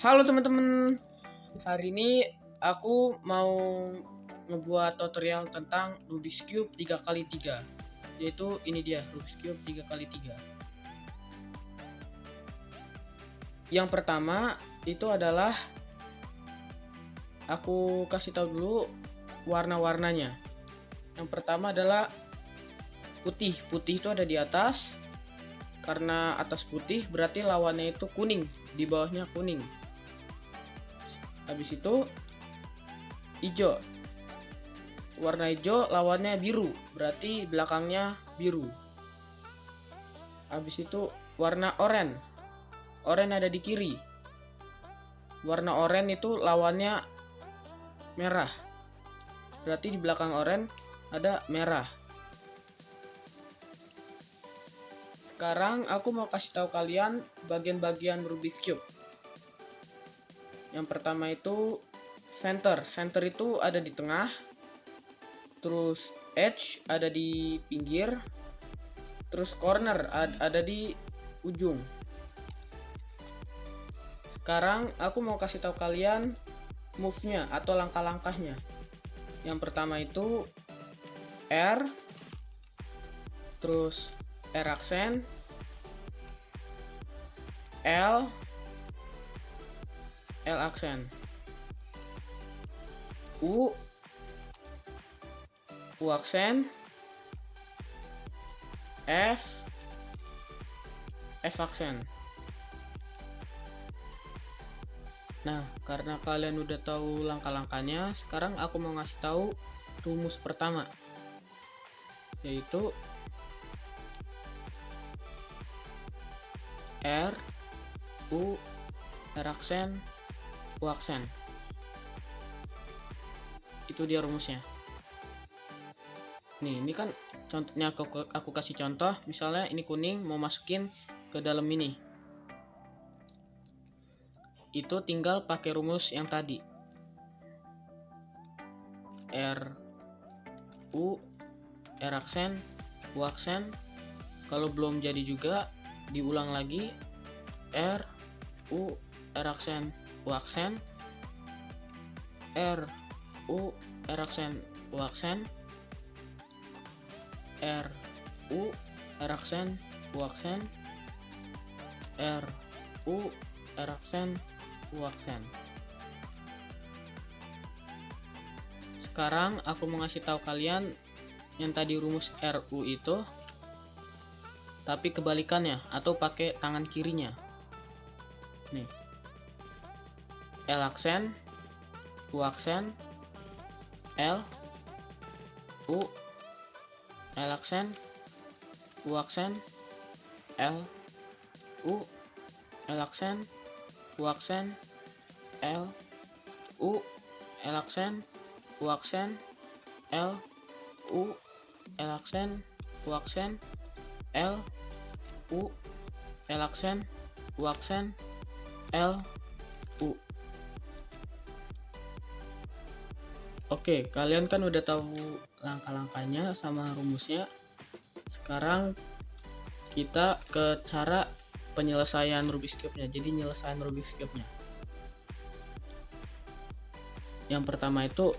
Halo teman-teman, hari ini aku mau ngebuat tutorial tentang Rubik's Cube 3x3, yaitu ini dia Rubik's Cube 3x3. Yang pertama itu adalah aku kasih tahu dulu warna-warnanya. Yang pertama adalah putih itu ada di atas, karena atas putih berarti lawannya itu kuning, di bawahnya kuning. Habis itu hijau, warna hijau lawannya biru, berarti belakangnya biru. Habis itu warna oranye ada di kiri, warna oranye itu lawannya merah, berarti di belakang oranye ada merah. Sekarang aku mau kasih tahu kalian bagian-bagian Rubik's Cube. Yang pertama itu center itu ada di tengah, terus edge ada di pinggir, terus corner ada di ujung. Sekarang aku mau kasih tahu kalian move-nya atau langkah-langkahnya. Yang pertama itu R, terus R aksen, L aksen, U aksen, F aksen. Nah, karena kalian udah tahu langkah-langkahnya, sekarang aku mau ngasih tahu rumus pertama, yaitu R, U, R aksen, U aksen. Itu dia rumusnya. Nih, ini kan contohnya aku kasih contoh, misalnya ini kuning mau masukin ke dalam ini. Itu tinggal pakai rumus yang tadi. R, U, R aksen, U aksen. Kalau belum jadi juga, diulang lagi. R, U, R aksen, U aksen. R, U, R aksen, U aksen. R, U, R aksen, U aksen. R, U, R aksen, U aksen. Sekarang aku mau ngasih tahu kalian yang tadi rumus RU itu, tapi kebalikannya atau pakai tangan kirinya. Nih, L aksen, U aksen, L, U, L aksen, U aksen, L, U, L aksen, U aksen, L, U, L aksen, U aksen, L, U, L aksen, U aksen, L, U, L aksen, U aksen, L, U. Oke, kalian kan udah tahu langkah-langkahnya sama rumusnya. Sekarang kita ke cara penyelesaian Rubik's Cube-nya. Jadi nyelesain Rubik's Cube-nya. Yang pertama itu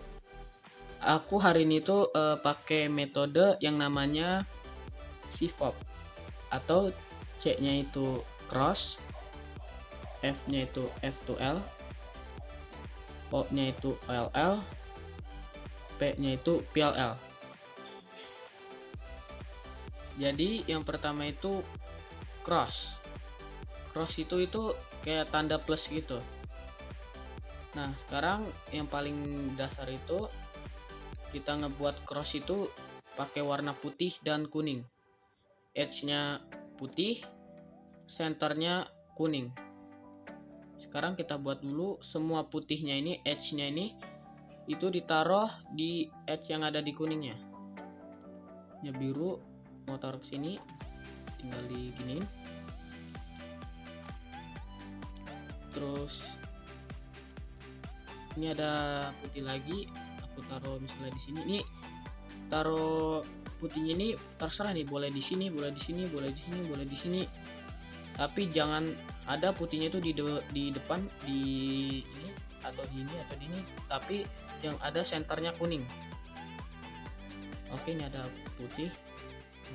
aku hari ini tuh pakai metode yang namanya CFOP, atau C-nya itu cross, F-nya itu F to L, O-nya itu OLL, P-nya itu PLL. Jadi yang pertama itu cross itu kayak tanda plus gitu. Nah, sekarang yang paling dasar itu kita ngebuat cross itu pakai warna putih dan kuning. Edge-nya putih, centernya kuning. Sekarang kita buat dulu semua putihnya ini, edge-nya ini itu ditaruh di edge yang ada di kuningnya. Ya, biru mau taruh ke sini, tinggal diginiin. Terus ini ada putih lagi, aku taruh misalnya di sini. Ini taruh putihnya ini terserah nih, boleh di sini, boleh di sini, boleh di sini, boleh di sini. tapi jangan ada putihnya itu di depan di ini atau di ini atau di ini, tapi yang ada senternya kuning. Oke, ini ada putih,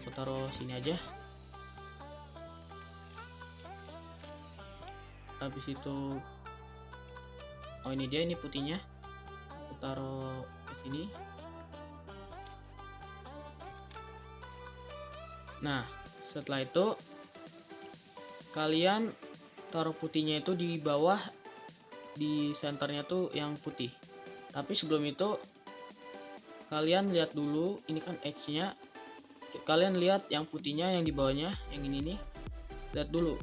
aku taruh sini aja. Habis itu oh ini dia, ini putihnya, aku taruh ke sini. Nah, setelah itu kalian taruh putihnya itu di bawah, di senternya tuh yang putih. Tapi sebelum itu kalian lihat dulu, ini kan edge-nya. Kalian lihat yang putihnya yang di bawahnya, yang ini nih. Lihat dulu.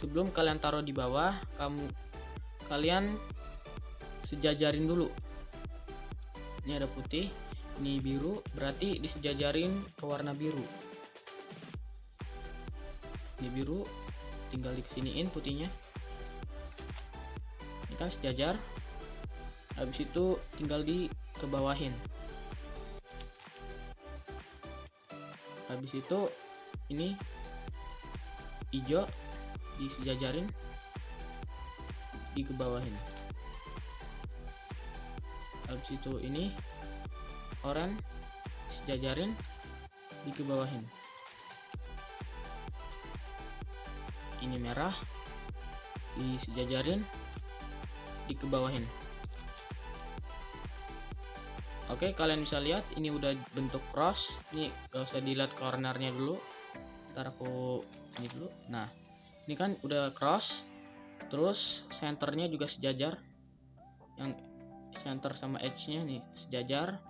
Sebelum kalian taruh di bawah, kalian sejajarin dulu. Ini ada putih, ini biru, berarti disejajarin ke warna biru. Ini biru, tinggal dikesiniin putihnya. Ini kan sejajar. Habis itu tinggal dikebawahin. Habis itu ini hijau disejajarin, dikebawahin. Habis itu ini oranye sejajarin, dikebawahin. Ini merah disejajarin, dikebawahin. Oke, kalian bisa lihat ini udah bentuk cross. Ini gak usah dilihat cornernya dulu, ntar aku ini dulu. Nah, ini kan udah cross, terus senternya juga sejajar, yang center sama edge-nya nih sejajar,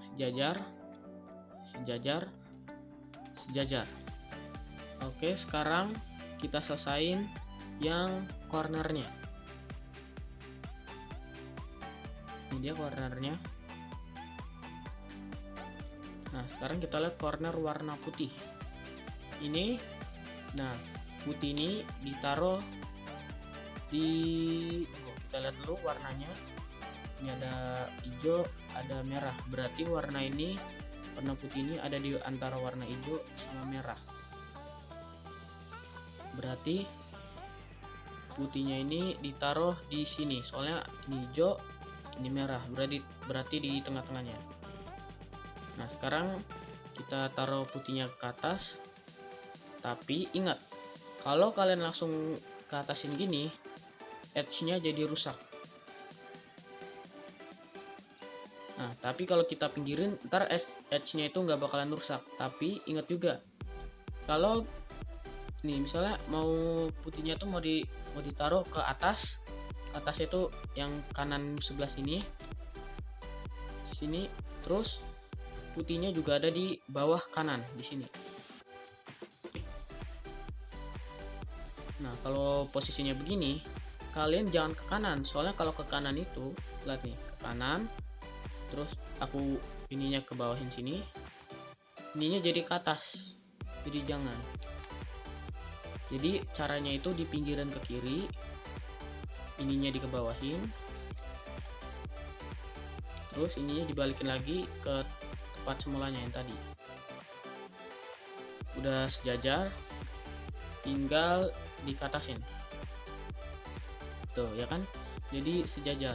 sejajar, sejajar, sejajar. Oke, sekarang kita selesain yang cornernya. Ini dia cornernya. Nah, sekarang kita lihat corner warna putih ini. Nah, putih ini ditaruh di, kita lihat dulu warnanya. Ini ada hijau, ada merah, berarti warna ini, warna putih ini ada di antara warna hijau sama merah. Berarti putihnya ini ditaruh di sini, soalnya ini hijau, ini merah, berarti di tengah-tengahnya. Nah, sekarang kita taruh putihnya ke atas. Tapi ingat, kalau kalian langsung ke atasin gini, edge-nya jadi rusak. Nah, tapi kalau kita pinggirin, ntar edge-nya itu nggak bakalan rusak. Tapi ingat juga, kalau nih misalnya mau putihnya tuh mau ditaruh ke atas itu yang kanan sebelah sini, terus putihnya juga ada di bawah kanan di sini. Nah, kalau posisinya begini, kalian jangan ke kanan, soalnya kalau ke kanan itu, lihat nih, ke kanan, terus aku ininya ke bawahin sini, ininya jadi ke atas, jadi jangan. Jadi caranya itu di pinggiran ke kiri, ininya dikebawahin, terus ininya dibalikin lagi ke tempat semulanya yang tadi. Udah sejajar, tinggal dikatasin tuh ya kan, jadi sejajar.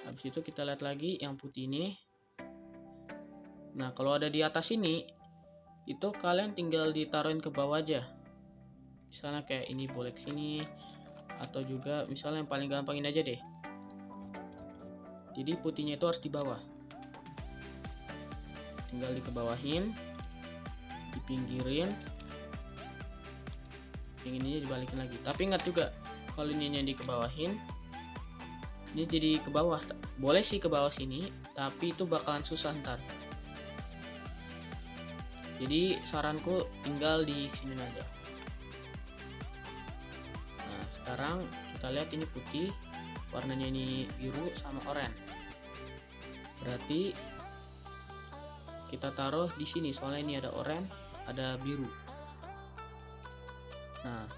Habis itu kita lihat lagi yang putih ini. Nah, kalau ada di atas ini, itu kalian tinggal ditaruhin ke bawah aja. Misalnya kayak ini boleh ke sini, atau juga misalnya yang paling gampang ini aja deh. Jadi putihnya itu harus di bawah. Tinggal dikebawahin, dipinggirin, yang ininya dibalikin lagi. Tapi ingat juga, kalau ininya dikebawahin, ini jadi ke bawah. Boleh sih ke bawah sini, tapi itu bakalan susah ntar. Jadi saranku tinggal di sini aja. Nah, sekarang kita lihat ini putih, warnanya ini biru sama oranye. Berarti kita taruh di sini, soalnya ini ada oranye, ada biru. Nah,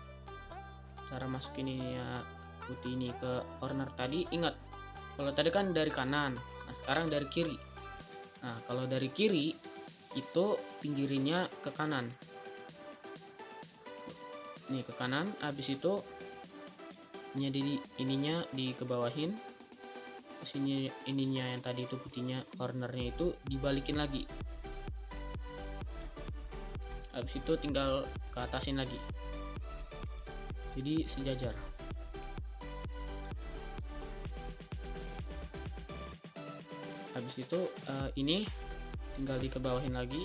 cara masukin ini ya, putih ini ke corner tadi, ingat kalau tadi kan dari kanan, nah sekarang dari kiri. Nah, kalau dari kiri itu pinggirinnya ke kanan. Nih ke kanan, habis itu ininya dikebawahin. Terus ininya yang tadi itu putihnya, cornernya itu dibalikin lagi. Habis itu tinggal ke atasin lagi. Jadi sejajar. Habis itu ini tinggal dikebawahin lagi.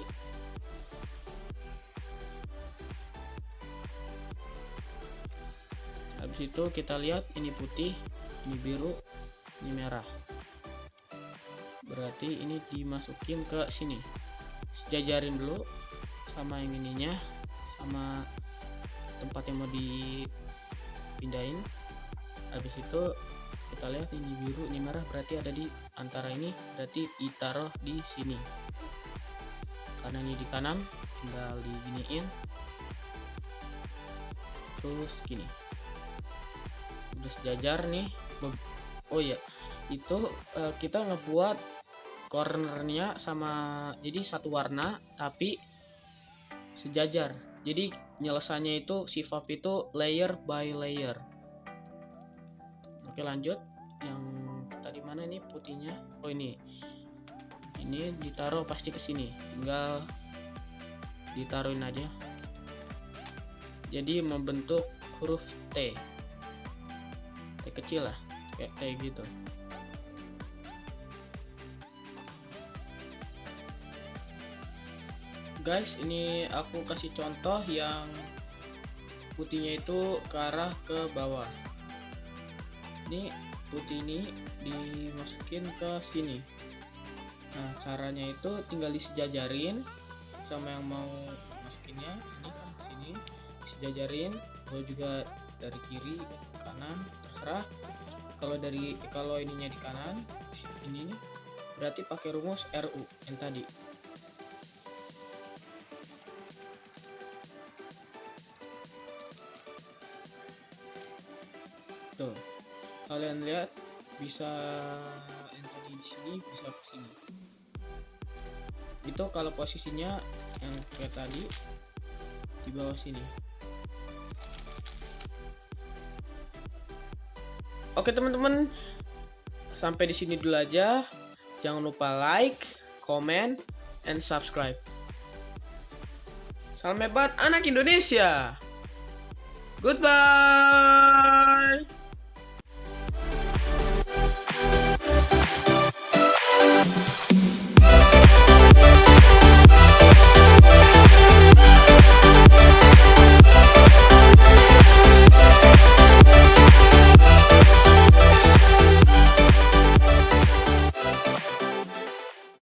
Habis itu kita lihat ini putih, ini biru, ini merah. Berarti ini dimasukin ke sini. Sejajarin dulu sama yang ininya, sama tempat yang mau dipindahin. Habis itu kita lihat ini biru, ini merah, berarti ada di antara ini, berarti ditaruh di sini. Karena ini di kanan, tinggal diginiin. Terus gini. Udah sejajar nih. Oh ya, itu kita ngebuat cornernya sama, jadi satu warna tapi sejajar. Jadi nyelesainya itu sifat itu layer by layer. Oke, lanjut. Yang tadi mana nih putihnya? Oh ini ditaruh pasti ke sini, tinggal ditaruhin aja. Jadi membentuk huruf T kecil lah, kayak gitu. Guys, ini aku kasih contoh yang putihnya itu ke arah ke bawah. Ini putih ini dimasukin ke sini. Nah, caranya itu tinggal disejajarin sama yang mau masukinnya. Ini kan ke sini disejajarin, kalau juga dari kiri ke kanan terserah. Kalau ininya di kanan, ini nih berarti pakai rumus RU yang tadi. Tuh, kalian lihat bisa yang tadi di sini bisa ke sini. Itu kalau posisinya yang kayak tadi di bawah sini. Oke teman-teman, sampai di sini dulu aja. Jangan lupa like, comment, and subscribe. Salam hebat anak Indonesia. Goodbye.